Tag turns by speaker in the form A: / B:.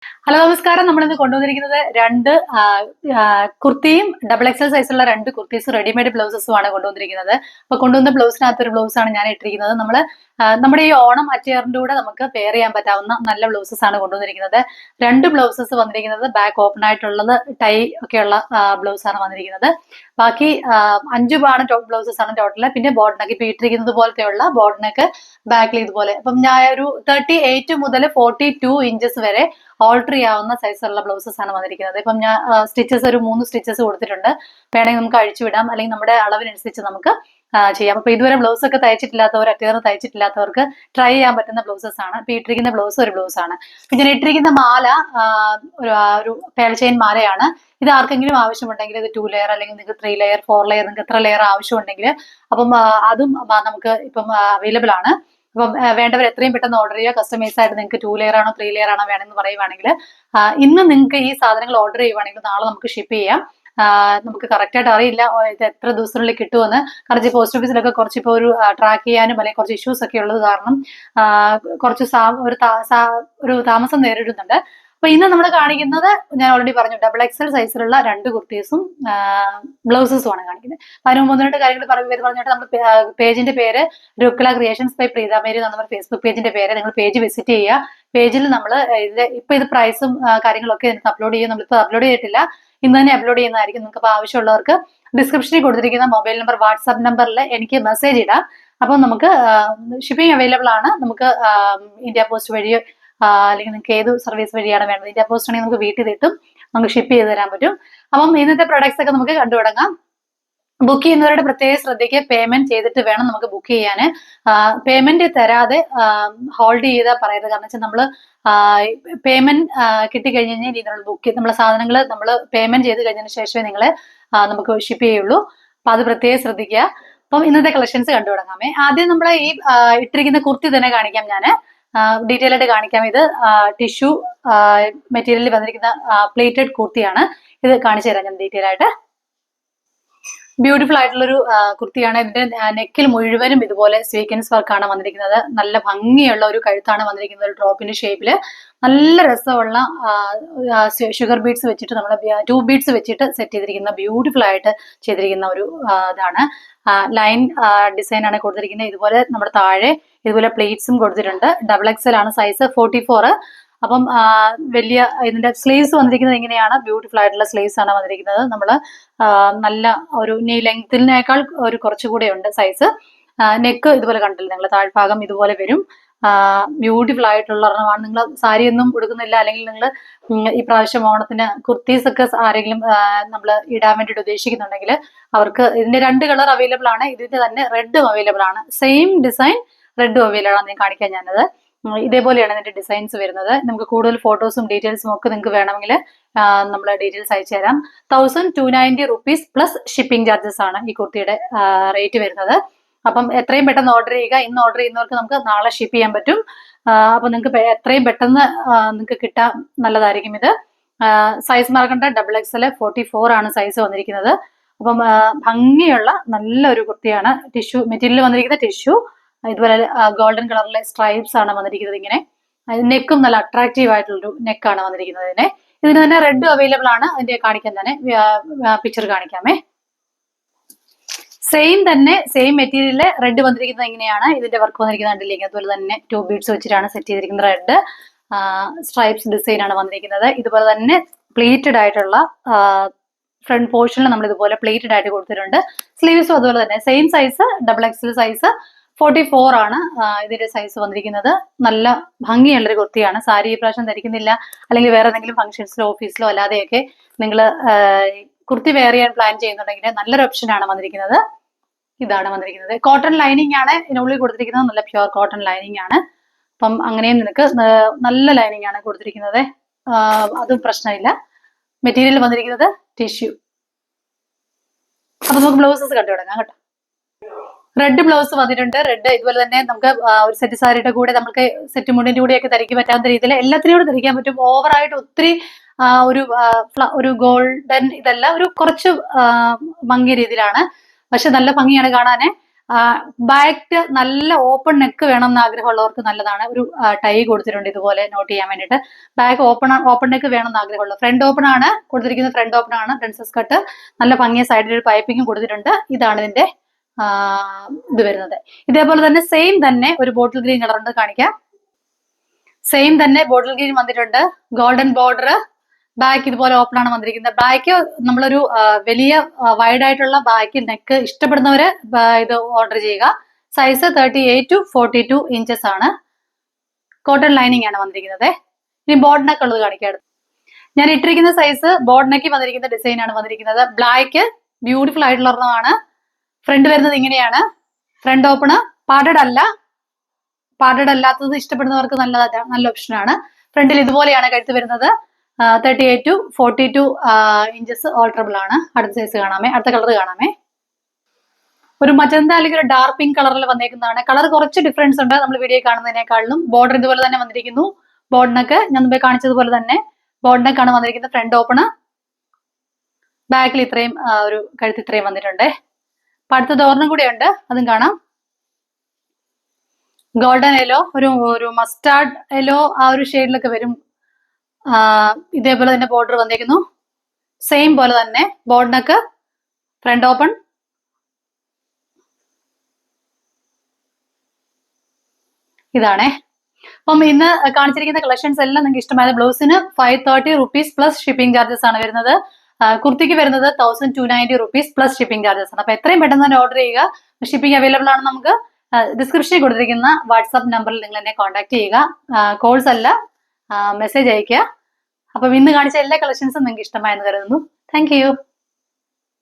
A: Hello നമസ്കാരം. നമ്മളിന്ന് കൊണ്ടുവന്നിരിക്കുന്നത് രണ്ട് കുർത്തിയും ഡബിൾ എക്സൽ സൈസുള്ള രണ്ട് കുർത്തീസും റെഡിമെയ്ഡ് ബ്ലൗസസും ആണ് കൊണ്ടുവന്നിരിക്കുന്നത്. അപ്പൊ കൊണ്ടുവന്ന ബ്ലൗസിനകത്ത് ഒരു ബ്ലൗസ് ആണ് ഞാൻ ഇട്ടിരിക്കുന്നത്. നമ്മുടെ ഈ ഓണം അറ്റയറിന്റെ കൂടെ നമുക്ക് പെയർ ചെയ്യാൻ പറ്റാവുന്ന നല്ല ബ്ലൗസസ് ആണ് കൊണ്ടുവന്നിരിക്കുന്നത്. രണ്ട് ബ്ലൗസസ് വന്നിരിക്കുന്നത് ബാക്ക് ഓപ്പൺ ആയിട്ടുള്ളത്, ടൈ ഒക്കെയുള്ള ബ്ലൗസ് ആണ് വന്നിരിക്കുന്നത്. ബാക്കി 5 ആണ് ബ്ലൗസസ് ആണ് ടോട്ടല്. പിന്നെ ബോർഡിനൊക്കെ ഇപ്പൊ ഇട്ടിരിക്കുന്നത് പോലത്തെയുള്ള ബോർഡിനൊക്കെ ബാക്കിൽ ഇതുപോലെ. അപ്പം ഞാൻ ഒരു 38 മുതൽ 42 ഇഞ്ചസ് വരെ ഓൾട്ടർ ചെയ്യാവുന്ന സൈസുള്ള ബ്ലൗസസ് ആണ് വന്നിരിക്കുന്നത്. ഇപ്പം ഞാൻ സ്റ്റിച്ചസ് ഒരു 3 സ്റ്റിച്ചസ് കൊടുത്തിട്ടുണ്ട്. വേണമെങ്കിൽ നമുക്ക് അഴിച്ചുവിടാം, അല്ലെങ്കിൽ നമ്മുടെ അളവിനനുസരിച്ച് നമുക്ക് ചെയ്യാം. അപ്പൊ ഇതുവരെ ബ്ലൗസ് ഒക്കെ തയ്ച്ചിട്ടില്ലാത്തവർ, അറ്റയർ തയ്ച്ചിട്ടില്ലാത്തവർക്ക് ട്രൈ ചെയ്യാൻ പറ്റുന്ന ബ്ലൗസസ് ആണ്. ഇപ്പൊ ഇട്ടിരിക്കുന്ന ബ്ലൗസ് ഒരു ബ്ലൗസ് ആണ്. പിന്നെ ഞാൻ ഇട്ടിരിക്കുന്ന മാല ഒരു പേൾ ചെയിൻ മാലയാണ്. ഇത് ആർക്കെങ്കിലും ആവശ്യമുണ്ടെങ്കിൽ ഇത് 2 ലെയർ അല്ലെങ്കിൽ നിങ്ങൾക്ക് 3 ലെയർ 4 ലെയർ നിങ്ങൾക്ക് എത്ര ലെയർ ആവശ്യമുണ്ടെങ്കിൽ അപ്പം അതും നമുക്ക് ഇപ്പം അവൈലബിൾ ആണ്. അപ്പം വേണ്ടവർ എത്രയും പെട്ടെന്ന് ഓർഡർ ചെയ്യുക. കസ്റ്റമൈസ് ആയിട്ട് നിങ്ങൾക്ക് 2 ലെയർ ആണോ 3 ലെയർ ആണോ വേണമെന്ന് പറയുവാണെങ്കിൽ ഇന്ന് നിങ്ങൾക്ക് ഈ സാധനങ്ങൾ ഓർഡർ ചെയ്യുവാണെങ്കിൽ നാളെ നമുക്ക് ഷിപ്പ് ചെയ്യാം. നമുക്ക് കറക്റ്റ് ആയിട്ട് അറിയില്ല ഇത് എത്ര ദിവസത്തിനുള്ളിൽ കിട്ടുമെന്ന്. കാരണം പോസ്റ്റ് ഓഫീസിലൊക്കെ കുറച്ച് ഇപ്പോൾ ഒരു ട്രാക്ക് ചെയ്യാനും അല്ലെങ്കിൽ കുറച്ച് ഇഷ്യൂസ് ഒക്കെ ഉള്ളത് കാരണം കുറച്ച് ഒരു താമസം നേരിടുന്നുണ്ട്. അപ്പൊ ഇന്ന് നമ്മൾ കാണിക്കുന്നത് ഞാൻ ഓൾറെഡി പറഞ്ഞു, ഡബിൾ എക്സൽ സൈസിലുള്ള രണ്ട് കുർത്തീസും ബ്ലൗസസും ആണ് കാണിക്കുന്നത്. അതിന് മുമ്പ് 1-2 കാര്യങ്ങൾ പറഞ്ഞിട്ട് നമ്മൾ പേജിന്റെ പേര് രുക്ല ക്രിയേഷൻസ് ബൈ പ്രീത മേരി എന്ന നമ്മുടെ ഫേസ്ബുക്ക് പേജിന്റെ പേര്. നിങ്ങൾ പേജ് വിസിറ്റ് ചെയ്യുക. പേജിൽ നമ്മൾ ഇത് പ്രൈസും കാര്യങ്ങളൊക്കെ ഇതിനകത്ത് അപ്ലോഡ് ചെയ്യും. നമ്മളിപ്പോൾ അപ്ലോഡ് ചെയ്തിട്ടില്ല, ഇന്ന് തന്നെ അപ്ലോഡ് ചെയ്യുന്നതായിരിക്കും. നിങ്ങൾക്ക് അപ്പോൾ ആവശ്യമുള്ളവർക്ക് ഡിസ്ക്രിപ്ഷനിൽ കൊടുത്തിരിക്കുന്ന മൊബൈൽ നമ്പർ, വാട്സാപ്പ് നമ്പറിൽ എനിക്ക് മെസ്സേജ് ഇടാം. അപ്പം നമുക്ക് ഷിപ്പിംഗ് അവൈലബിൾ ആണ്. നമുക്ക് ഇന്ത്യ പോസ്റ്റ് വഴി അല്ലെങ്കിൽ നിങ്ങൾക്ക് ഏത് സർവീസ് വഴിയാണ് വേണ്ടത്. ഇന്ത്യ പോസ്റ്റ് ആണെങ്കിൽ നമുക്ക് വീട്ടിൽ കിട്ടും, നമുക്ക് ഷിപ്പ് ചെയ്ത് തരാൻ പറ്റും. അപ്പം ഇന്നത്തെ പ്രൊഡക്ട്സ് ഒക്കെ നമുക്ക് കണ്ടു തുടങ്ങാം. ബുക്ക് ചെയ്യുന്നവരുടെ പ്രത്യേക ശ്രദ്ധയ്ക്ക് പേയ്മെന്റ് ചെയ്തിട്ട് വേണം നമുക്ക് ബുക്ക് ചെയ്യാൻ. പേയ്മെന്റ് തരാതെ ഹോൾഡ് ചെയ്താൽ പറയരുത്. കാരണം വെച്ചാൽ നമ്മൾ പേയ്മെന്റ് കിട്ടിക്കഴിഞ്ഞ് കഴിഞ്ഞാൽ ഇതിനുള്ള നമ്മളെ സാധനങ്ങൾ നമ്മൾ പേയ്മെന്റ് ചെയ്ത് കഴിഞ്ഞതിന് ശേഷമേ നിങ്ങളെ നമുക്ക് ഷിപ്പ് ചെയ്യുള്ളൂ. അപ്പൊ അത് പ്രത്യേകം ശ്രദ്ധിക്കുക. അപ്പം ഇന്നത്തെ കളക്ഷൻസ് കണ്ടു തുടങ്ങാമേ. ആദ്യം നമ്മൾ ഈ ഇട്ടിരിക്കുന്ന കുർത്തി തന്നെ കാണിക്കാം. ഞാൻ ഡീറ്റെയിൽ ആയിട്ട് കാണിക്കാം. ഇത് ടിഷ്യൂ മെറ്റീരിയലിൽ വന്നിരിക്കുന്ന പ്ലേറ്റഡ് കുർത്തിയാണ്. ഇത് കാണിച്ചു തരാം ഞാൻ ഡീറ്റെയിൽ ആയിട്ട്. ബ്യൂട്ടിഫുൾ ആയിട്ടുള്ളൊരു കുർത്തിയാണ്. ഇതിന്റെ നെക്കിൽ മുഴുവനും ഇതുപോലെ സ്വീക്വൻസ് വർക്കാണ് വന്നിരിക്കുന്നത്. നല്ല ഭംഗിയുള്ള ഒരു കഴുത്താണ് വന്നിരിക്കുന്നത്. ഒരു ഡ്രോപ്പിന്റെ ഷേപ്പില് നല്ല രസമുള്ള ഷുഗർ ബീഡ്സ് വെച്ചിട്ട് നമ്മൾ 2 ബീഡ്സ് വെച്ചിട്ട് സെറ്റ് ചെയ്തിരിക്കുന്ന ബ്യൂട്ടിഫുൾ ആയിട്ട് ചെയ്തിരിക്കുന്ന ഒരു ഇതാണ്. ലൈൻ ഡിസൈൻ ആണ് കൊടുത്തിരിക്കുന്നത്. ഇതുപോലെ നമ്മുടെ താഴെ ഇതുപോലെ പ്ലേറ്റ്സും കൊടുത്തിട്ടുണ്ട്. ഡബിൾ എക്സൽ ആണ് സൈസ്, 44. അപ്പം വലിയ ഇതിന്റെ സ്ലീവ്സ് വന്നിരിക്കുന്നത് ഇങ്ങനെയാണ്. ബ്യൂട്ടിഫുൾ ആയിട്ടുള്ള സ്ലീവ്സ് ആണ് വന്നിരിക്കുന്നത്. നമ്മൾ നല്ല ഒരു നീ ലെങ്തിനേക്കാൾ ഒരു കുറച്ചുകൂടെ ഉണ്ട് സൈസ്. നെക്ക് ഇതുപോലെ കണ്ടില്ല നിങ്ങൾ, താഴ്ഭാഗം ഇതുപോലെ വരും. ബ്യൂട്ടിഫുൾ ആയിട്ടുള്ള ഒരെണ്ണമാണ്. നിങ്ങൾ സാരി ഒന്നും ഉടുക്കുന്നില്ല, അല്ലെങ്കിൽ നിങ്ങൾ ഈ പ്രാവശ്യം ഓണത്തിന് കുർത്തീസ് ഒക്കെ ആരെങ്കിലും നമ്മൾ ഇടാൻ വേണ്ടിയിട്ട് ഉദ്ദേശിക്കുന്നുണ്ടെങ്കിൽ അവർക്ക് ഇതിന്റെ 2 കളർ അവൈലബിൾ ആണ്. ഇതിന്റെ തന്നെ റെഡും അവൈലബിൾ ആണ്. സെയിം ഡിസൈൻ റെഡും അവൈലബിൾ ആണ്. ഞാൻ കാണിക്കാൻ ഞാനത്. ഇതേപോലെയാണ് ഇതിന്റെ ഡിസൈൻസ് വരുന്നത്. നമുക്ക് കൂടുതൽ ഫോട്ടോസും ഡീറ്റെയിൽസും ഒക്കെ നിങ്ങൾക്ക് വേണമെങ്കിൽ നമ്മൾ ഡീറ്റെയിൽസ് അയച്ചു തരാം. 1290 റുപ്പീസ് പ്ലസ് ഷിപ്പിംഗ് ചാർജസ് ആണ് ഈ കുർത്തിയുടെ റേറ്റ് വരുന്നത്. അപ്പം എത്രയും പെട്ടെന്ന് ഓർഡർ ചെയ്യുക. ഇന്ന് ഓർഡർ ചെയ്യുന്നവർക്ക് നമുക്ക് നാളെ ഷിപ്പ് ചെയ്യാൻ പറ്റും. അപ്പൊ നിങ്ങൾക്ക് എത്രയും പെട്ടെന്ന് നിങ്ങൾക്ക് കിട്ടാൻ നല്ലതായിരിക്കും. ഇത് സൈസ് മാർക്കണ്ട ഡബിൾ എക്സൽ 44 ആണ് സൈസ് വന്നിരിക്കുന്നത്. അപ്പം ഭംഗിയുള്ള നല്ലൊരു കുർത്തിയാണ്. ടിഷ്യൂ മെറ്റീരിയൽ വന്നിരിക്കുന്ന ടിഷ്യൂ ഇതുപോലെ ഗോൾഡൻ കളറിലെ സ്ട്രൈപ്സ് ആണ് വന്നിരിക്കുന്നത്. ഇങ്ങനെ നെക്കും നല്ല അട്രാക്റ്റീവ് ആയിട്ടുള്ളൊരു നെക്കാണ് വന്നിരിക്കുന്നത്. ഇതിന് തന്നെ റെഡ് അവൈലബിൾ ആണ്. അതിന്റെ കാണിക്കാൻ തന്നെ പിക്ചർ കാണിക്കാമേ. സെയിം മെറ്റീരിയലില് റെഡ് വന്നിരിക്കുന്നത് എങ്ങനെയാണ്, ഇതിന്റെ വർക്ക് വന്നിരിക്കുന്നത് കണ്ടില്ലെങ്കിൽ അതുപോലെ തന്നെ 2 ബീഡ്സ് വെച്ചിട്ടാണ് സെറ്റ് ചെയ്തിരിക്കുന്നത്. റെഡ് സ്ട്രൈപ്സ് ഡിസൈൻ ആണ് വന്നിരിക്കുന്നത്. ഇതുപോലെ തന്നെ പ്ലീറ്റഡ് ആയിട്ടുള്ള ഫ്രണ്ട് പോർഷനിൽ നമ്മൾ ഇതുപോലെ പ്ലേറ്റഡ് ആയിട്ട് കൊടുത്തിട്ടുണ്ട്. സ്ലീവ്സും അതുപോലെ തന്നെ same size, double XL size 44 ആണ് ഇതിന്റെ സൈസ് വന്നിരിക്കുന്നത്. നല്ല ഭംഗിയുള്ളൊരു കുർത്തിയാണ്. സാരി ഈ പ്രാവശ്യം ധരിക്കുന്നില്ല, അല്ലെങ്കിൽ വേറെ എന്തെങ്കിലും ഫംഗ്ഷൻസിലോ ഓഫീസിലോ അല്ലാതെയൊക്കെ നിങ്ങൾ കുർത്തി വെയർ ചെയ്യാൻ പ്ലാൻ ചെയ്യുന്നുണ്ടെങ്കിൽ നല്ലൊരു ഓപ്ഷനാണ് വന്നിരിക്കുന്നത്. ഇതാണ് വന്നിരിക്കുന്നത്. കോട്ടൺ ലൈനിങ് ആണ് ഇതിനുള്ളിൽ കൊടുത്തിരിക്കുന്നത്. നല്ല പ്യുവർ കോട്ടൺ ലൈനിങ് ആണ്. അപ്പം അങ്ങനെയും നിനക്ക് നല്ല ലൈനിങ് ആണ് കൊടുത്തിരിക്കുന്നത്. അതും പ്രശ്നമില്ല. മെറ്റീരിയൽ വന്നിരിക്കുന്നത് ടിഷ്യൂ. അപ്പൊ നമുക്ക് ബ്ലൗസസ് കണ്ടു തുടങ്ങാം കേട്ടോ. റെഡ് ബ്ലൗസ് വന്നിട്ടുണ്ട്. റെഡ് ഇതുപോലെ തന്നെ നമുക്ക് ഒരു സെറ്റ് സാരിയുടെ കൂടെ നമുക്ക് സെറ്റ് മുണ്ടിന്റെ കൂടെയൊക്കെ ധരിക്കാൻ പറ്റാത്ത രീതിയിൽ എല്ലാത്തിനോടും ധരിക്കാൻ പറ്റും. ഓവറായിട്ട് ഒത്തിരി ഒരു ഗോൾഡൻ ഇതല്ല, ഒരു കുറച്ച് ഭംഗിയ രീതിയിലാണ്. പക്ഷെ നല്ല ഭംഗിയാണ് കാണാന്. ബാക്ക് നല്ല ഓപ്പൺ നെക്ക് വേണമെന്ന് ആഗ്രഹമുള്ളവർക്ക് നല്ലതാണ്. ഒരു ടൈ കൊടുത്തിട്ടുണ്ട് ഇതുപോലെ നോട്ട് ചെയ്യാൻ വേണ്ടിയിട്ട്. ബാക്ക് ഓപ്പൺ നെക്ക് വേണമെന്ന് ആഗ്രഹമുള്ള ഫ്രണ്ട് ഓപ്പൺ ആണ് കൊടുത്തിരിക്കുന്നത്. ഫ്രണ്ട് ഓപ്പൺ ആണ്, പ്രിൻസസ് കട്ട്. നല്ല ഭംഗിയ സൈഡിൽ ഒരു പൈപ്പിംഗും കൊടുത്തിട്ടുണ്ട്. ഇതാണ് ഇതിന്റെ ഇത് വരുന്നത്. ഇതേപോലെ തന്നെ സെയിം തന്നെ ഒരു ബോട്ടിൽ ഗ്രീൻ കളർ ഉണ്ട്, കാണിക്കാം. സെയിം തന്നെ ബോട്ടിൽ ഗ്രീൻ വന്നിട്ടുണ്ട്. Golden border. ബാക്ക് ഇതുപോലെ ഓപ്പൺ ആണ് വന്നിരിക്കുന്നത്. ബാക്ക് നമ്മളൊരു വലിയ വൈഡ് ആയിട്ടുള്ള ബാക്ക് നെക്ക് ഇഷ്ടപ്പെടുന്നവര് ഇത് ഓർഡർ ചെയ്യുക. സൈസ് 38 to 42 ഇഞ്ചസ് ആണ്. കോട്ടൺ ലൈനിങ് ആണ് വന്നിരിക്കുന്നത്. ഇനി ബോർഡ് നെക്ക് ഉള്ളത് കാണിക്കാം. ഞാൻ ഇട്ടിരിക്കുന്ന സൈസ് ബോർഡ് നെക്ക് വന്നിരിക്കുന്ന ഡിസൈൻ ആണ് വന്നിരിക്കുന്നത്. ബ്ലാക്ക് ബ്യൂട്ടിഫുൾ ആയിട്ടുള്ള ഒരെണ്ണമാണ്. ഫ്രണ്ട് വരുന്നത് ഇങ്ങനെയാണ്. Front open. പാഡഡ് അല്ല. പാഡഡ് അല്ലാത്തത് ഇഷ്ടപ്പെടുന്നവർക്ക് നല്ല ഓപ്ഷനാണ്. ഫ്രണ്ടിൽ ഇതുപോലെയാണ് കഴുത്ത് വരുന്നത്. 38 to 42 ഇഞ്ചസ് ഓൾട്ടറബിൾ ആണ്. അടുത്ത സൈസ് കാണാമേ. അടുത്ത കളർ കാണാമേ. ഒരു മജന്ത അല്ലെങ്കിൽ ഒരു ഡാർക്ക് പിങ്ക് കളറിൽ വന്നേക്കുന്നതാണ്. കളർ കുറച്ച് ഡിഫറൻസ് ഉണ്ട് നമ്മൾ വീഡിയോ കാണുന്നതിനേക്കാളും. ബോർഡർ ഇതുപോലെ തന്നെ വന്നിരിക്കുന്നു. ബോർഡിനൊക്കെ ഞാൻ മുമ്പേ കാണിച്ചതുപോലെ തന്നെ ബോർഡിനൊക്കെയാണ് വന്നിരിക്കുന്നത്. Front open. ബാക്കിൽ ഇത്രയും ഒരു കഴുത്ത് ഇത്രയും വന്നിട്ടുണ്ട്. അപ്പൊ അടുത്ത ഓർണം കൂടെ ഉണ്ട്, അതും കാണാം. ഗോൾഡൻ യെല്ലോ, ഒരു മസ്റ്റാർഡ് യെല്ലോ ആ ഒരു ഷെയ്ഡിലൊക്കെ വരും. ഇതേപോലെ തന്നെ ബോർഡർ വന്നിരിക്കുന്നു. സെയിം പോലെ തന്നെ ബോർഡിനൊക്കെ ഫ്രണ്ട് ഓപ്പൺ. ഇതാണേ. അപ്പം ഇന്ന് കാണിച്ചിരിക്കുന്ന കളക്ഷൻസ് എല്ലാം നിങ്ങൾക്ക് ഇഷ്ടമായത്. ബ്ലൗസിന് 530 rupees പ്ലസ് ഷിപ്പിംഗ് ചാർജസ് ആണ് വരുന്നത്. കുർത്തിക്ക് വരുന്നത് 1290 rupees പ്ലസ് ഷിപ്പിംഗ് ചാർജസ് ആണ്. അപ്പൊ എത്രയും പെട്ടെന്ന് തന്നെ ഓർഡർ ചെയ്യുക. ഷിപ്പിംഗ് അവൈലബിൾ ആണ്. നമുക്ക് ഡിസ്ക്രിപ്ഷനിൽ കൊടുത്തിരിക്കുന്ന വാട്സാപ്പ് നമ്പറിൽ നിങ്ങൾ എന്നെ കോൺടാക്ട് ചെയ്യുക. കോൾസ് അല്ല, മെസ്സേജ് അയക്കുക. അപ്പം ഇന്ന് കാണിച്ച എല്ലാ കളക്ഷൻസും നിങ്ങൾക്ക് ഇഷ്ടമായെന്ന് കരുതുന്നു. Thank you.